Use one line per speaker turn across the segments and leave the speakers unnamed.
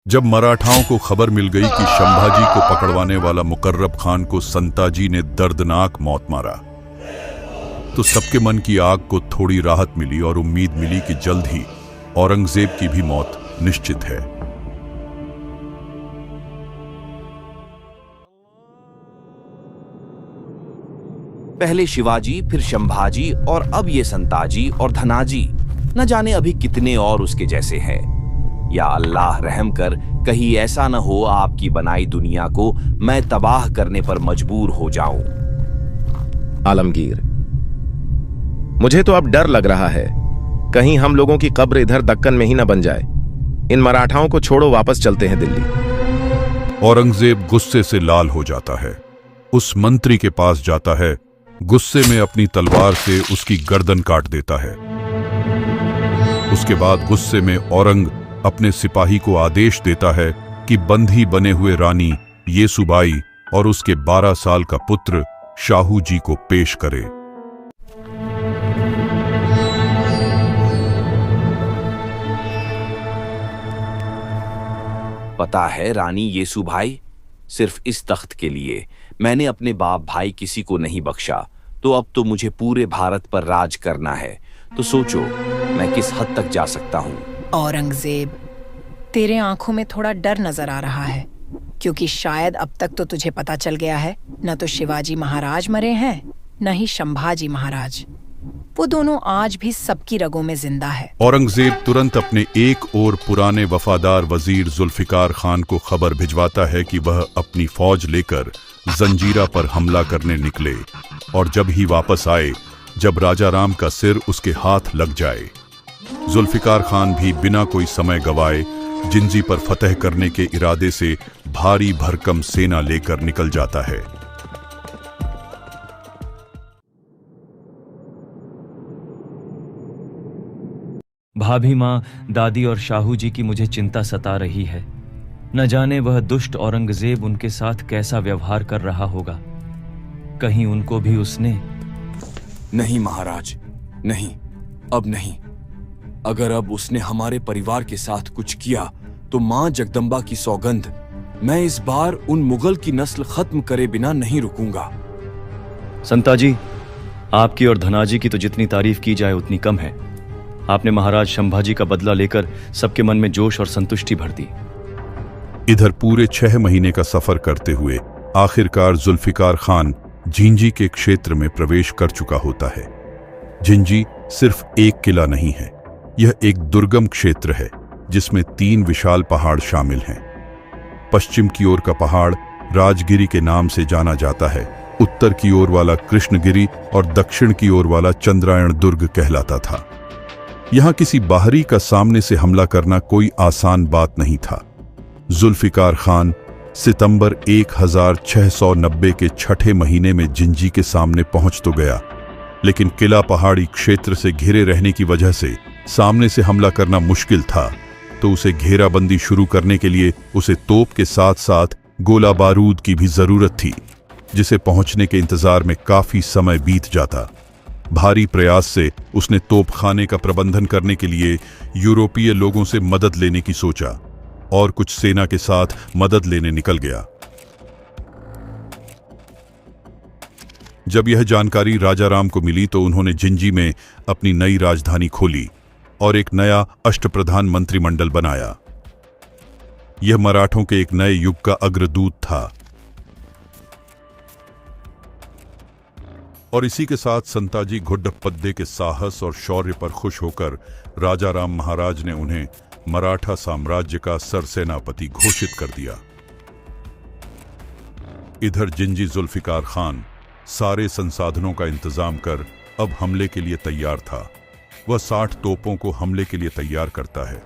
जब मराठाओं को खबर मिल गई कि संभाजी को पकड़वाने वाला मुकर्रब खान को संताजी ने दर्दनाक मौत मारा, तो सबके मन की आग को थोड़ी राहत मिली और उम्मीद मिली कि जल्द ही औरंगजेब की भी मौत निश्चित है।
पहले शिवाजी, फिर संभाजी और अब ये संताजी और धनाजी, न जाने अभी कितने और उसके जैसे हैं। या अल्लाह रहम कर कहीं ऐसा न हो आपकी बनाई दुनिया को मैं तबाह करने पर मजबूर हो जाऊं।
आलमगीर, मुझे तो अब डर लग रहा है कहीं हम लोगों की कब्र इधर दक्कन में ही न बन जाए। इन मराठाओं को छोड़ो, वापस चलते हैं दिल्ली।
औरंगजेब गुस्से से लाल हो जाता है। उस मंत्री के पास जाता है, गुस्से में अपनी तलवार से उसकी गर्दन काट देता है। उसके बाद गुस्से में औरंग अपने सिपाही को आदेश देता है कि बंधी बने हुए रानी येसुबाई और उसके 12 साल का पुत्र शाहू जी को पेश करे।
पता है रानी येसुबाई, सिर्फ इस तख्त के लिए मैंने अपने बाप भाई किसी को नहीं बख्शा, तो अब तो मुझे पूरे भारत पर राज करना है। तो सोचो मैं किस हद तक जा सकता हूँ।
औरंगजेब, तेरे आंखों में थोड़ा डर नजर आ रहा है, क्योंकि शायद अब तक तो तुझे पता चल गया है न तो शिवाजी महाराज मरे हैं न ही संभाजी महाराज। वो दोनों आज भी सबकी रगों में जिंदा है।
औरंगजेब तुरंत अपने एक और पुराने वफादार वजीर जुल्फिकार खान को खबर भिजवाता है कि वह अपनी फौज लेकर जंजीरा पर हमला करने निकले, और जब ही वापस आए जब राजा राम का सिर उसके हाथ लग जाए। जुल्फिकार खान भी बिना कोई समय गवाए जिंजी पर फतह करने के इरादे से भारी भरकम सेना लेकर निकल जाता है।
भाभी माँ, दादी और शाहू जी की मुझे चिंता सता रही है। न जाने वह दुष्ट औरंगजेब उनके साथ कैसा व्यवहार कर रहा होगा। कहीं उनको भी उसने...
नहीं महाराज, नहीं, अब नहीं। अगर अब उसने हमारे परिवार के साथ कुछ किया तो मां जगदम्बा की सौगंध, मैं इस बार उन मुगल की नस्ल खत्म करे बिना नहीं रुकूंगा।
संताजी, आपकी और धनाजी की तो जितनी तारीफ की जाए उतनी कम है। आपने महाराज संभाजी का बदला लेकर सबके मन में जोश और संतुष्टि भर दी।
इधर पूरे 6 महीने का सफर करते हुए आखिरकार जुल्फिकार खान झिंझी के क्षेत्र में प्रवेश कर चुका होता है। झिंझी सिर्फ एक किला नहीं है, यह एक दुर्गम क्षेत्र है जिसमें 3 विशाल पहाड़ शामिल हैं। पश्चिम की ओर का पहाड़ राजगिरी के नाम से जाना जाता है, उत्तर की ओर वाला कृष्णगिरी और दक्षिण की ओर वाला चंद्रायण दुर्ग कहलाता था। यहां किसी बाहरी का सामने से हमला करना कोई आसान बात नहीं था। जुल्फिकार खान सितंबर 1690 के 6ठे महीने में झिंझी के सामने पहुंच तो गया, लेकिन किला पहाड़ी क्षेत्र से घिरे रहने की वजह से सामने से हमला करना मुश्किल था। तो उसे घेराबंदी शुरू करने के लिए उसे तोप के साथ साथ गोला बारूद की भी जरूरत थी, जिसे पहुंचने के इंतजार में काफी समय बीत जाता। भारी प्रयास से उसने तोपखाने का प्रबंधन करने के लिए यूरोपीय लोगों से मदद लेने की सोचा और कुछ सेना के साथ मदद लेने निकल गया। जब यह जानकारी राजा राम को मिली तो उन्होंने झिंझी में अपनी नई राजधानी खोली और एक नया अष्टप्रधान मंत्रिमंडल बनाया। यह मराठों के एक नए युग का अग्रदूत था। और इसी के साथ संताजी घुड्डप्पद्दे के साहस और शौर्य पर खुश होकर राजा राम महाराज ने उन्हें मराठा साम्राज्य का सरसेनापति घोषित कर दिया। इधर झिंझी जुल्फिकार खान सारे संसाधनों का इंतजाम कर अब हमले के लिए तैयार था। वह 60 तोपों को हमले के लिए तैयार करता है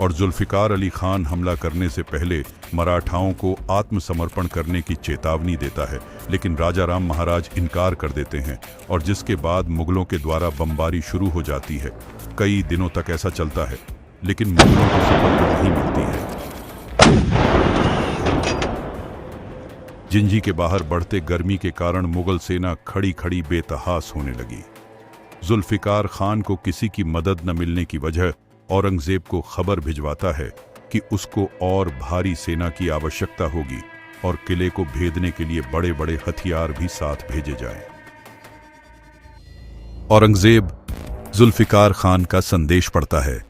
और जुल्फिकार अली खान हमला करने से पहले मराठाओं को आत्मसमर्पण करने की चेतावनी देता है, लेकिन राजा राम महाराज इनकार कर देते हैं और जिसके बाद मुगलों के द्वारा बमबारी शुरू हो जाती है। कई दिनों तक ऐसा चलता है, लेकिन मुगलों को सफलता नहीं मिलती है। झिंझी के बाहर बढ़ते गर्मी के कारण मुगल सेना खड़ी खड़ी बेतहास होने लगी। जुल्फिकार खान को किसी की मदद न मिलने की वजह औरंगजेब को खबर भिजवाता है कि उसको और भारी सेना की आवश्यकता होगी और किले को भेदने के लिए बड़े बड़े हथियार भी साथ भेजे जाएं। औरंगजेब जुल्फिकार खान का संदेश पढ़ता है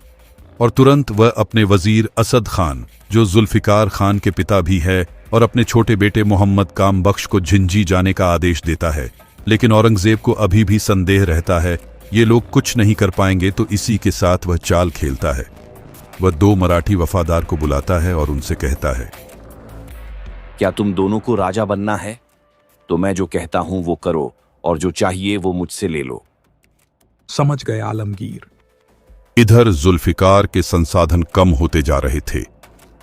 और तुरंत वह अपने वजीर असद खान, जो जुल्फिकार खान के पिता भी है, और अपने छोटे बेटे मोहम्मद काम बख्श को झिंझी जाने का आदेश देता है। लेकिन औरंगजेब को अभी भी संदेह रहता है, ये लोग कुछ नहीं कर पाएंगे, तो इसी के साथ वह चाल खेलता है। वह 2 मराठी वफादार को बुलाता है और उनसे कहता है,
क्या तुम दोनों को राजा बनना है? तो मैं जो कहता हूं वो करो, और जो चाहिए वो मुझसे ले लो।
समझ गए आलमगीर।
इधर जुल्फिकार के संसाधन कम होते जा रहे थे।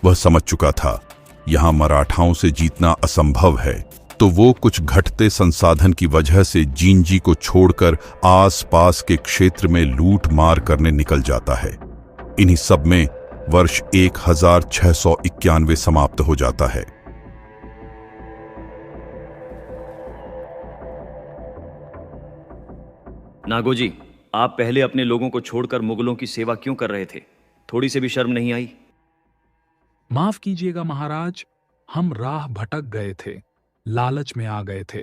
वह समझ चुका था यहां मराठाओं से जीतना असंभव है, तो वो कुछ घटते संसाधन की वजह से जींजी को छोड़कर आसपास के क्षेत्र में लूट मार करने निकल जाता है। इन्हीं सब में वर्ष 1691 समाप्त हो जाता है।
नागोजी, आप पहले अपने लोगों को छोड़कर मुगलों की सेवा क्यों कर रहे थे? थोड़ी से भी शर्म नहीं आई?
माफ कीजिएगा महाराज, हम राह भटक गए थे, लालच में आ गए थे,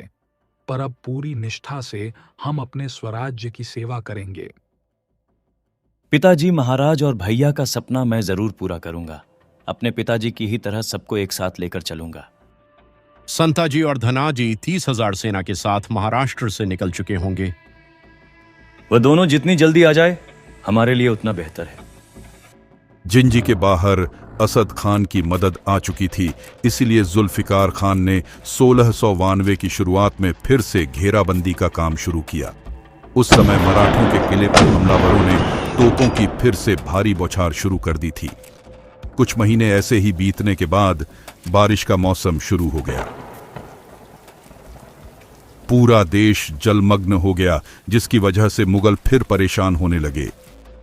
पर अब पूरी निष्ठा से हम अपने स्वराज्य की सेवा करेंगे।
पिताजी, महाराज और भैया का सपना मैं जरूर पूरा करूंगा। अपने पिताजी की ही तरह सबको एक साथ लेकर चलूंगा।
संताजी और धनाजी 30,000 सेना के साथ महाराष्ट्र से निकल चुके होंगे।
वह दोनों जितनी जल्दी आ जाए हमारे लिए उतना बेहतर है।
जिंजी के बाहर असद खान की मदद आ चुकी थी, इसलिए जुल्फिकार खान ने 1692 की शुरुआत में फिर से घेराबंदी का काम शुरू किया। उस समय मराठों के किले पर हमलावरों ने तोपों की फिर से भारी बौछार शुरू कर दी थी। कुछ महीने ऐसे ही बीतने के बाद बारिश का मौसम शुरू हो गया। पूरा देश जलमग्न हो गया, जिसकी वजह से मुगल फिर परेशान होने लगे।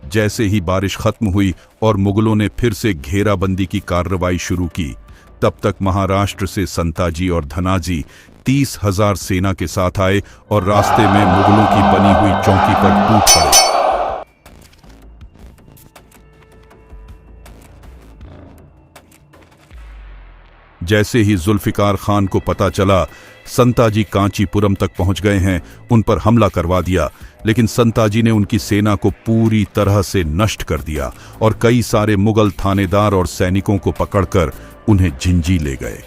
जैसे ही बारिश खत्म हुई और मुगलों ने फिर से घेराबंदी की कार्रवाई शुरू की, तब तक महाराष्ट्र से संताजी और धनाजी 30,000 सेना के साथ आए और रास्ते में मुगलों की बनी हुई चौकी पर टूट पड़े। जैसे ही जुल्फिकार खान को पता चला संताजी कांचीपुरम तक पहुंच गए हैं, उन पर हमला करवा दिया। लेकिन संताजी ने उनकी सेना को पूरी तरह से नष्ट कर दिया और कई सारे मुगल थानेदार और सैनिकों को पकड़कर उन्हें झिंझी ले गए।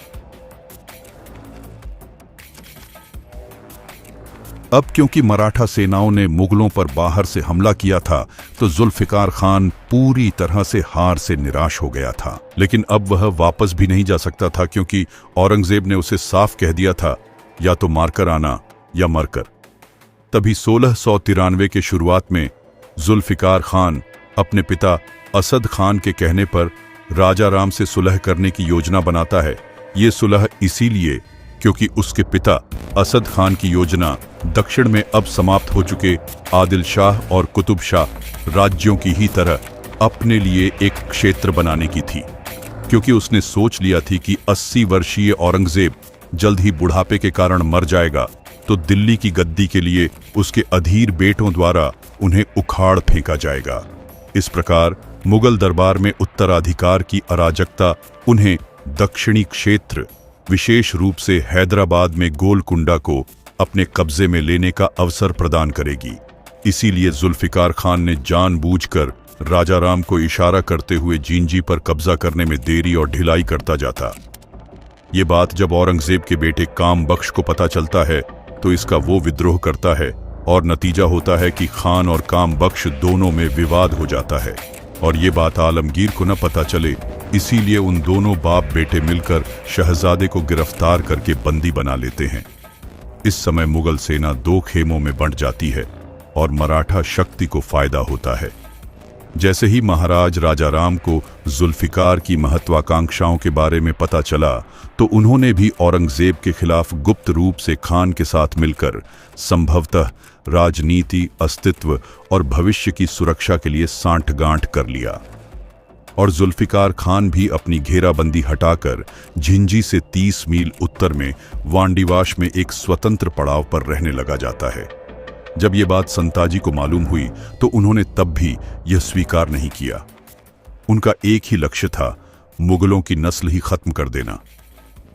अब क्योंकि मराठा सेनाओं ने मुगलों पर बाहर से हमला किया था, तो जुल्फिकार खान पूरी तरह से हार से निराश हो गया था। लेकिन अब वह वापस भी नहीं जा सकता था, क्योंकि औरंगजेब ने उसे साफ कह दिया था, या तो मारकर आना या मरकर। तभी 1693 के शुरुआत में जुल्फिकार खान अपने पिता असद खान के कहने पर राजा राम से सुलह करने की योजना बनाता है। ये सुलह इसीलिए क्योंकि उसके पिता असद खान की योजना दक्षिण में अब समाप्त हो चुके आदिल शाह और कुतुब शाह राज्यों की ही तरह अपने लिए एक क्षेत्र बनाने की थी। क्योंकि उसने सोच लिया थी कि 80 वर्षीय औरंगजेब जल्द ही बुढ़ापे के कारण मर जाएगा, तो दिल्ली की गद्दी के लिए उसके अधीर बेटों द्वारा उन्हें उखाड़ फेंका जाएगा। इस प्रकार मुगल दरबार में उत्तराधिकार की अराजकता उन्हें दक्षिणी क्षेत्र, विशेष रूप से हैदराबाद में गोलकुंडा को अपने कब्जे में लेने का अवसर प्रदान करेगी। इसीलिए जुल्फिकार खान ने जानबूझकर राजा राम को इशारा करते हुए जींजी पर कब्जा करने में देरी और ढिलाई करता जाता। ये बात जब औरंगजेब के बेटे काम बख्श को पता चलता है, तो इसका वो विद्रोह करता है और नतीजा होता है कि खान और काम बख्श दोनों में विवाद हो जाता है। और ये बात आलमगीर को न पता चले, इसीलिए उन दोनों बाप बेटे मिलकर शहजादे को गिरफ्तार करके बंदी बना लेते हैं। इस समय मुगल सेना 2 खेमों में बंट जाती है और मराठा शक्ति को फायदा होता है। जैसे ही महाराज राजा राम को जुल्फिकार की महत्वाकांक्षाओं के बारे में पता चला, तो उन्होंने भी औरंगजेब के खिलाफ गुप्त रूप से खान के साथ मिलकर संभवतः राजनीति, अस्तित्व और भविष्य की सुरक्षा के लिए सांठगांठ कर लिया। और जुल्फिकार खान भी अपनी घेराबंदी हटाकर झिंझी से 30 मील उत्तर में वांडीवाश में एक स्वतंत्र पड़ाव पर रहने लगा जाता है। जब ये बात संताजी को मालूम हुई, तो उन्होंने तब भी यह स्वीकार नहीं किया। उनका एक ही लक्ष्य था, मुगलों की नस्ल ही खत्म कर देना।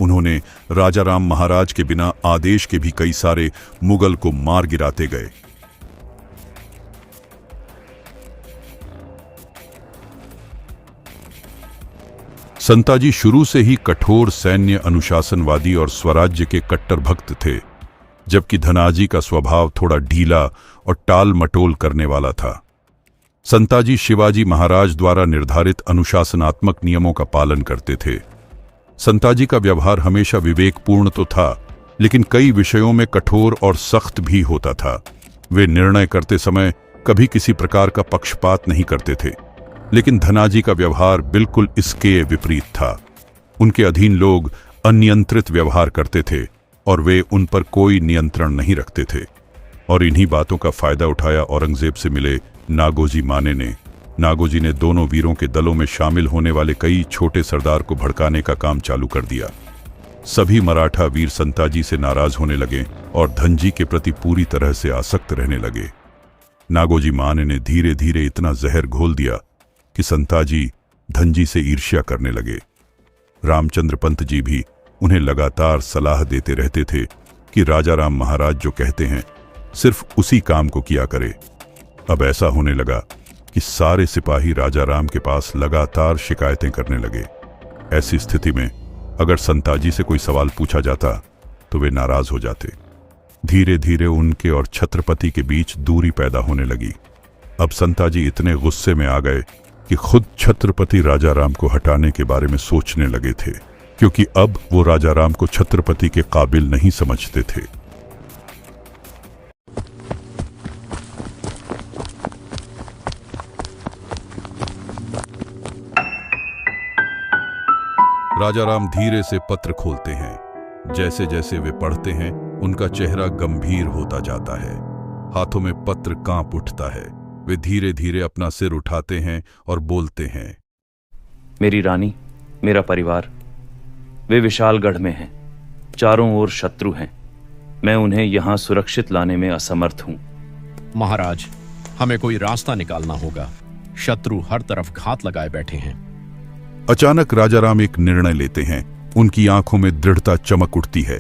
उन्होंने राजा राम महाराज के बिना आदेश के भी कई सारे मुगल को मार गिराते गए। संताजी शुरू से ही कठोर सैन्य अनुशासनवादी और स्वराज्य के कट्टर भक्त थे, जबकि धनाजी का स्वभाव थोड़ा ढीला और टाल मटोल करने वाला था। संताजी शिवाजी महाराज द्वारा निर्धारित अनुशासनात्मक नियमों का पालन करते थे। संताजी का व्यवहार हमेशा विवेकपूर्ण तो था, लेकिन कई विषयों में कठोर और सख्त भी होता था। वे निर्णय करते समय कभी किसी प्रकार का पक्षपात नहीं करते थे, लेकिन धनाजी का व्यवहार बिल्कुल इसके विपरीत था। उनके अधीन लोग अनियंत्रित व्यवहार करते थे और वे उन पर कोई नियंत्रण नहीं रखते थे। और इन्हीं बातों का फायदा उठाया औरंगजेब से मिले नागोजी माने ने। नागोजी ने दोनों वीरों के दलों में शामिल होने वाले कई छोटे सरदार को भड़काने का काम चालू कर दिया। सभी मराठा वीर संताजी से नाराज होने लगे और धनजी के प्रति पूरी तरह से आसक्त रहने लगे। नागोजी माने ने धीरे धीरे इतना जहर घोल दिया कि संताजी धनजी से ईर्ष्या करने लगे। रामचंद्र पंत जी भी उन्हें लगातार सलाह देते रहते थे कि राजा राम महाराज जो कहते हैं सिर्फ उसी काम को किया करे। अब ऐसा होने लगा कि सारे सिपाही राजा राम के पास लगातार शिकायतें करने लगे। ऐसी स्थिति में अगर संताजी से कोई सवाल पूछा जाता तो वे नाराज हो जाते। धीरे धीरे उनके और छत्रपति के बीच दूरी पैदा होने लगी। अब संताजी इतने गुस्से में आ गए कि खुद छत्रपति राजा राम को हटाने के बारे में सोचने लगे थे, क्योंकि अब वो राजा राम को छत्रपति के काबिल नहीं समझते थे। राजा राम धीरे से पत्र खोलते हैं। जैसे जैसे वे पढ़ते हैं उनका चेहरा गंभीर होता जाता है। हाथों में पत्र कांप उठता है। वे धीरे धीरे अपना सिर उठाते हैं और बोलते हैं,
मेरी रानी, मेरा परिवार, वे विशालगढ़ में हैं। चारों ओर शत्रु हैं। मैं उन्हें यहां सुरक्षित लाने में असमर्थ हूं।
महाराज, हमें कोई रास्ता निकालना होगा। शत्रु हर तरफ घात लगाए बैठे हैं।
अचानक राजा राम एक निर्णय लेते हैं। उनकी आंखों में दृढ़ता चमक उठती है।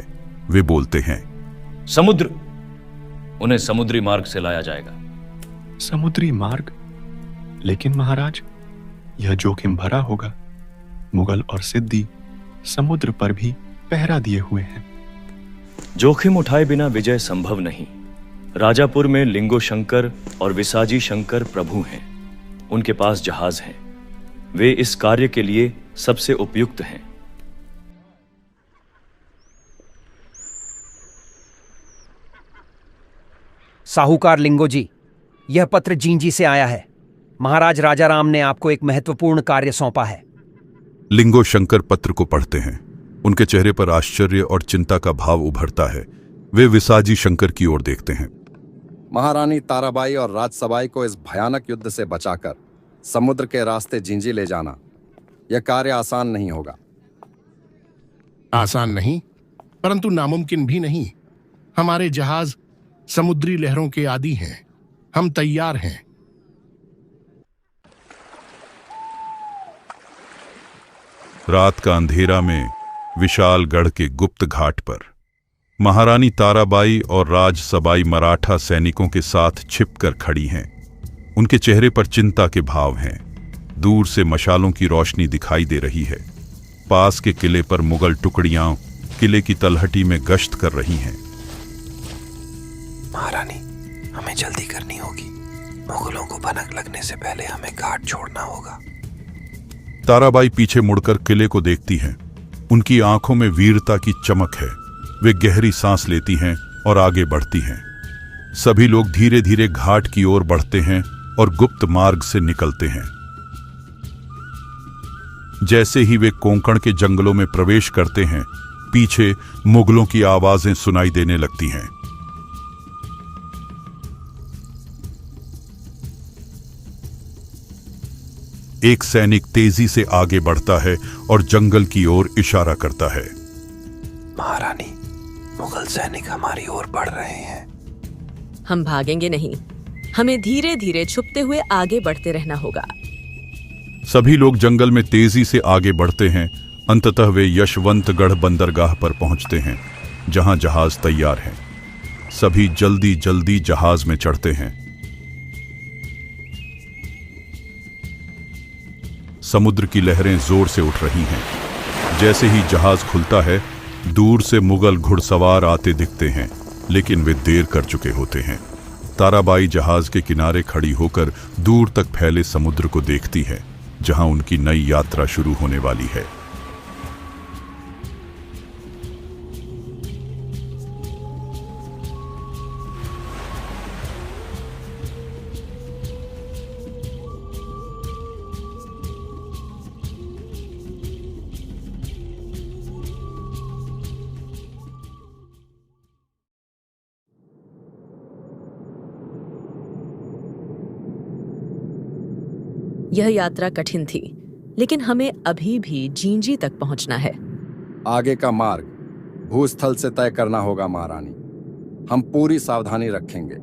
वे बोलते हैं,
समुद्र, उन्हें समुद्री मार्ग से लाया जाएगा।
समुद्री मार्ग? लेकिन महाराज, यह जोखिम भरा होगा। मुगल और सिद्दी समुद्र पर भी पहरा दिए हुए हैं।
जोखिम उठाए बिना विजय संभव नहीं। राजापुर में लिंगो शंकर और विसाजी शंकर प्रभु हैं। उनके पास जहाज हैं। वे इस कार्य के लिए सबसे उपयुक्त हैं।
साहूकार लिंगो जी, यह पत्र जींजी से आया है। महाराज राजा राम ने आपको एक महत्वपूर्ण कार्य सौंपा है।
लिंगो शंकर पत्र को पढ़ते हैं। उनके चेहरे पर आश्चर्य और चिंता का भाव उभरता है। वे विसाजी शंकर की ओर देखते हैं।
महारानी ताराबाई और राजसबाई को इस भयानक युद्ध से बचाकर समुद्र के रास्ते जींजी ले जाना, यह कार्य आसान नहीं होगा।
आसान नहीं, परंतु नामुमकिन भी नहीं। हमारे जहाज समुद्री लहरों के आदी हैं। हम तैयार हैं।
रात का अंधेरा में विशालगढ़ के गुप्त घाट पर महारानी ताराबाई और राजसबाई मराठा सैनिकों के साथ छिपकर खड़ी हैं। उनके चेहरे पर चिंता के भाव हैं। दूर से मशालों की रोशनी दिखाई दे रही है। पास के किले पर मुगल टुकड़ियां किले की तलहटी में गश्त कर रही हैं।
महारानी, हमें जल्दी करनी होगी। मुगलों को भनक लगने से पहले हमें घाट छोड़ना होगा।
ताराबाई पीछे मुड़कर किले को देखती हैं। उनकी आंखों में वीरता की चमक है। वे गहरी सांस लेती हैं और आगे बढ़ती हैं। सभी लोग धीरे धीरे घाट की ओर बढ़ते हैं और गुप्त मार्ग से निकलते हैं। जैसे ही वे कोंकण के जंगलों में प्रवेश करते हैं, पीछे मुगलों की आवाजें सुनाई देने लगती हैं। एक सैनिक तेजी से आगे बढ़ता है और जंगल की ओर इशारा करता है।
महारानी, मुगल सैनिक हमारी ओर बढ़ रहे हैं।
हम भागेंगे नहीं। हमें धीरे धीरे छुपते हुए आगे बढ़ते रहना होगा।
सभी लोग जंगल में तेजी से आगे बढ़ते हैं। अंततः वे यशवंतगढ़ बंदरगाह पर पहुंचते हैं, जहां जहाज तैयार है। सभी जल्दी जल्दी जहाज में चढ़ते हैं। समुद्र की लहरें जोर से उठ रही हैं। जैसे ही जहाज खुलता है, दूर से मुगल घुड़सवार आते दिखते हैं, लेकिन वे देर कर चुके होते हैं। ताराबाई जहाज के किनारे खड़ी होकर दूर तक फैले समुद्र को देखती है, जहां उनकी नई यात्रा शुरू होने वाली है।
यह यात्रा कठिन थी, लेकिन हमें अभी भी जींजी तक पहुंचना है।
आगे का मार्ग भूस्थल से तय करना होगा महारानी। हम पूरी सावधानी रखेंगे।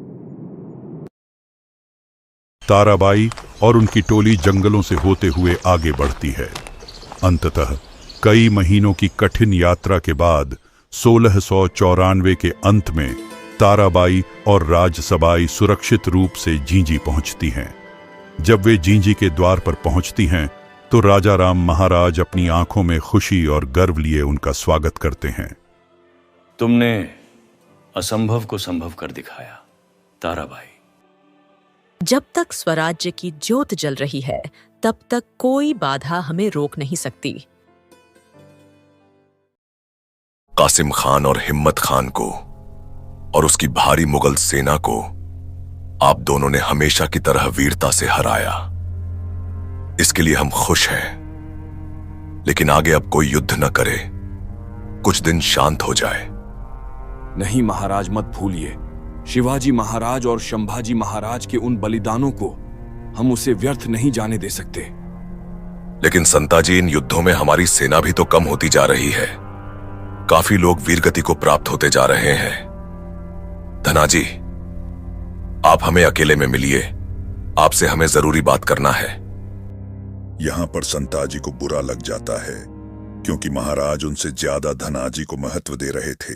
ताराबाई और उनकी टोली जंगलों से होते हुए आगे बढ़ती है। अंततः कई महीनों की कठिन यात्रा के बाद 1694 के अंत में ताराबाई और राजसबाई सुरक्षित रूप से जींजी पहुंचती हैं। जब वे जींजी के द्वार पर पहुंचती हैं, तो राजा राम महाराज अपनी आंखों में खुशी और गर्व लिए उनका स्वागत करते हैं।
तुमने असंभव को संभव कर दिखाया, ताराबाई।
जब तक स्वराज्य की ज्योत जल रही है, तब तक कोई बाधा हमें रोक नहीं सकती।
कासिम खान और हिम्मत खान को और उसकी भारी मुगल सेना को आप दोनों ने हमेशा की तरह वीरता से हराया। इसके लिए हम खुश हैं, लेकिन आगे अब कोई युद्ध न करे, कुछ दिन शांत हो जाए।
नहीं महाराज, मत भूलिए, शिवाजी महाराज और शंभाजी महाराज के उन बलिदानों को हम उसे व्यर्थ नहीं जाने दे सकते।
लेकिन संताजी, इन युद्धों में हमारी सेना भी तो कम होती जा रही है। काफी लोग वीरगति को प्राप्त होते जा रहे हैं। धनाजी, आप हमें अकेले में मिलिए, आपसे हमें जरूरी बात करना है।
यहां पर संताजी को बुरा लग जाता है, क्योंकि महाराज उनसे ज्यादा धनाजी को महत्व दे रहे थे।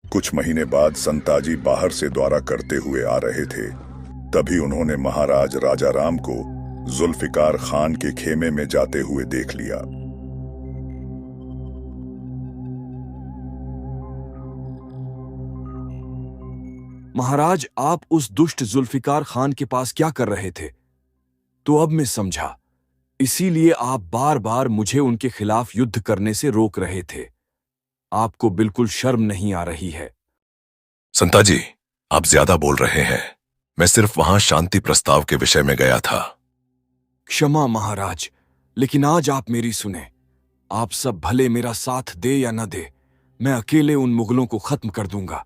कुछ महीने बाद संताजी बाहर से दौरा करते हुए आ रहे थे। तभी उन्होंने महाराज राजा राम को जुल्फिकार खान के खेमे में जाते हुए देख लिया।
महाराज, आप उस दुष्ट जुल्फिकार खान के पास क्या कर रहे थे? तो अब मैं समझा, इसीलिए आप बार बार मुझे उनके खिलाफ युद्ध करने से रोक रहे थे। आपको बिल्कुल शर्म नहीं आ रही है?
संताजी, आप ज्यादा बोल रहे हैं। मैं सिर्फ वहां शांति प्रस्ताव के विषय में गया था।
क्षमा महाराज, लेकिन आज आप मेरी सुने। आप सब भले मेरा साथ दे या न दे, मैं अकेले उन मुगलों को खत्म कर दूंगा।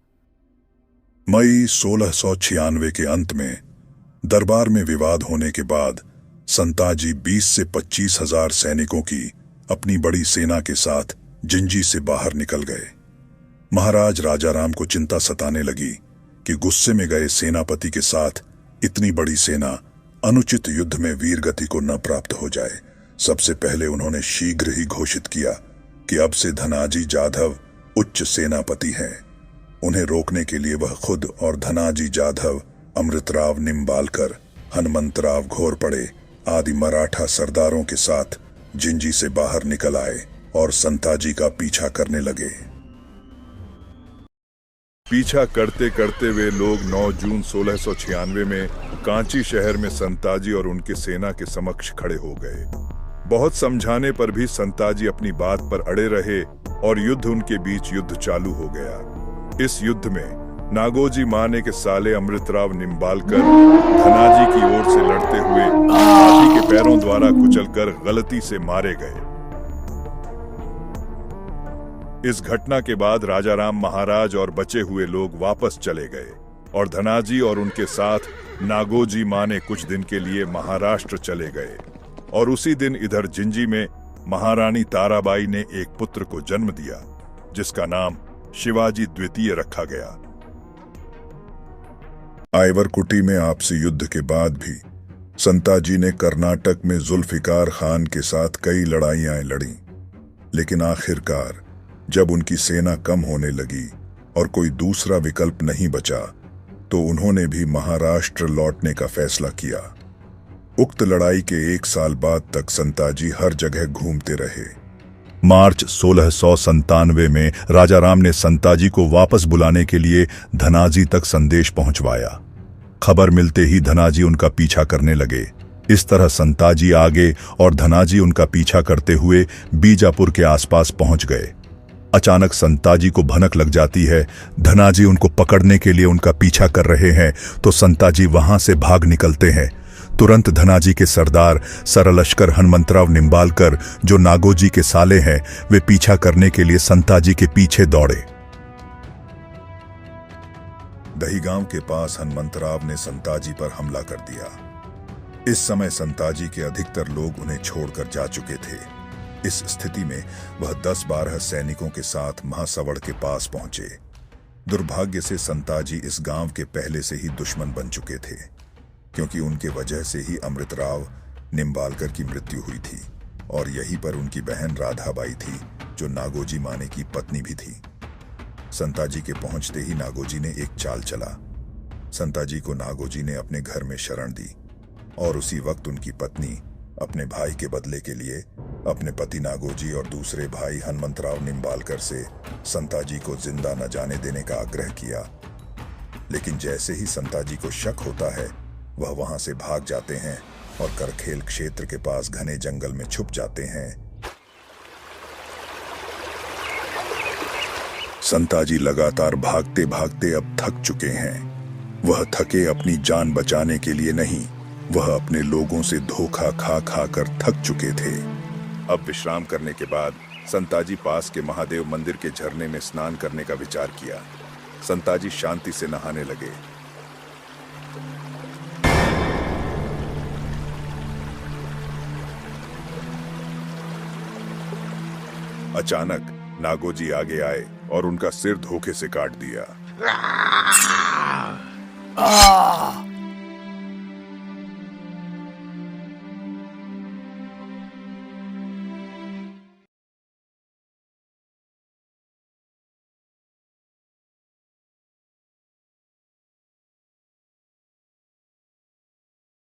मई 1696 के अंत में दरबार में विवाद होने के बाद संताजी 20 से 25 हजार सैनिकों की अपनी बड़ी सेना के साथ जिंजी से बाहर निकल गए। महाराज राजाराम को चिंता सताने लगी कि गुस्से में गए सेनापति के साथ इतनी बड़ी सेना अनुचित युद्ध में वीरगति को न प्राप्त हो जाए। सबसे पहले उन्होंने शीघ्र ही घोषित किया कि अब से धनाजी जाधव उच्च सेनापति हैं। उन्हें रोकने के लिए वह खुद और धनाजी जाधव, अमृतराव निम्बालकर, हनुमंतराव घोरपड़े आदि मराठा सरदारों के साथ जिंजी से बाहर निकल आए और संताजी का पीछा करने लगे। पीछा करते करते वे लोग 9 जून 1696 में कांची शहर में संताजी और उनके सेना के समक्ष खड़े हो गए। बहुत समझाने पर भी संताजी अपनी बात पर अड़े रहे और युद्ध उनके बीच युद्ध चालू हो गया। इस युद्ध में नागोजी माने के साले अमृतराव निम्बालकर धनाजी की ओर से लड़ते हुए हाथी के पैरों द्वारा कुचलकर गलती से मारे गए। इस घटना के बाद राजाराम महाराज और बचे हुए लोग वापस चले गए और धनाजी और उनके साथ नागोजी माने कुछ दिन के लिए महाराष्ट्र चले गए। और उसी दिन इधर जिंजी में महारानी ताराबाई ने एक पुत्र को जन्म दिया, जिसका नाम शिवाजी द्वितीय रखा गया। आइवरकुटी में आपसी युद्ध के बाद भी संताजी ने कर्नाटक में जुल्फिकार खान के साथ कई लड़ाइयां लड़ी, लेकिन आखिरकार जब उनकी सेना कम होने लगी और कोई दूसरा विकल्प नहीं बचा, तो उन्होंने भी महाराष्ट्र लौटने का फैसला किया। उक्त लड़ाई के 1 साल बाद तक संताजी हर जगह घूमते रहे। मार्च 1697 में राजाराम ने संताजी को वापस बुलाने के लिए धनाजी तक संदेश पहुंचवाया। खबर मिलते ही धनाजी उनका पीछा करने लगे। इस तरह संताजी आगे और धनाजी उनका पीछा करते हुए बीजापुर के आसपास पहुंच गए। अचानक संताजी को भनक लग जाती है, धनाजी उनको पकड़ने के लिए उनका पीछा कर रहे हैं, तो संताजी वहां से भाग निकलते हैं। तुरंत धनाजी के सरदार सरलश्कर हनुमंतराव निंबालकर, जो नागोजी के साले हैं, वे पीछा करने के लिए संताजी के पीछे दौड़े। दहीगांव के पास हनुमंतराव ने संताजी पर हमला कर दिया। इस समय संताजी के अधिकतर लोग उन्हें छोड़कर जा चुके थे। इस स्थिति में वह 10-12 सैनिकों के साथ महासवड़ के पास पहुंचे। दुर्भाग्य से संताजी इस गांव के पहले से ही दुश्मन बन चुके थे, क्योंकि उनके वजह से ही अमृतराव निंबालकर की मृत्यु हुई थी और यहीं पर उनकी बहन राधाबाई थी, जो नागोजी माने की पत्नी भी थी। संताजी के पहुंचते ही नागोजी ने एक चाल चला। संताजी को नागोजी ने अपने घर में शरण दी और उसी वक्त उनकी पत्नी अपने भाई के बदले के लिए अपने पति नागोजी और दूसरे भाई हनुमंतराव निंबालकर से संताजी को जिंदा न जाने देने का आग्रह किया। लेकिन जैसे ही संताजी को शक होता है, वह वहां से भाग जाते हैं और करखेल क्षेत्र के पास घने जंगल में छुप जाते हैं। संताजी लगातार भागते भागते अब थक चुके हैं। वह थके अपनी जान बचाने के लिए नहीं, वह अपने लोगों से धोखा खा खा कर थक चुके थे। अब विश्राम करने के बाद संताजी पास के महादेव मंदिर के झरने में स्नान करने का विचार किया। संताजी शांति से नहाने लगे। अचानक नागोजी आगे आए और उनका सिर धोखे से काट दिया।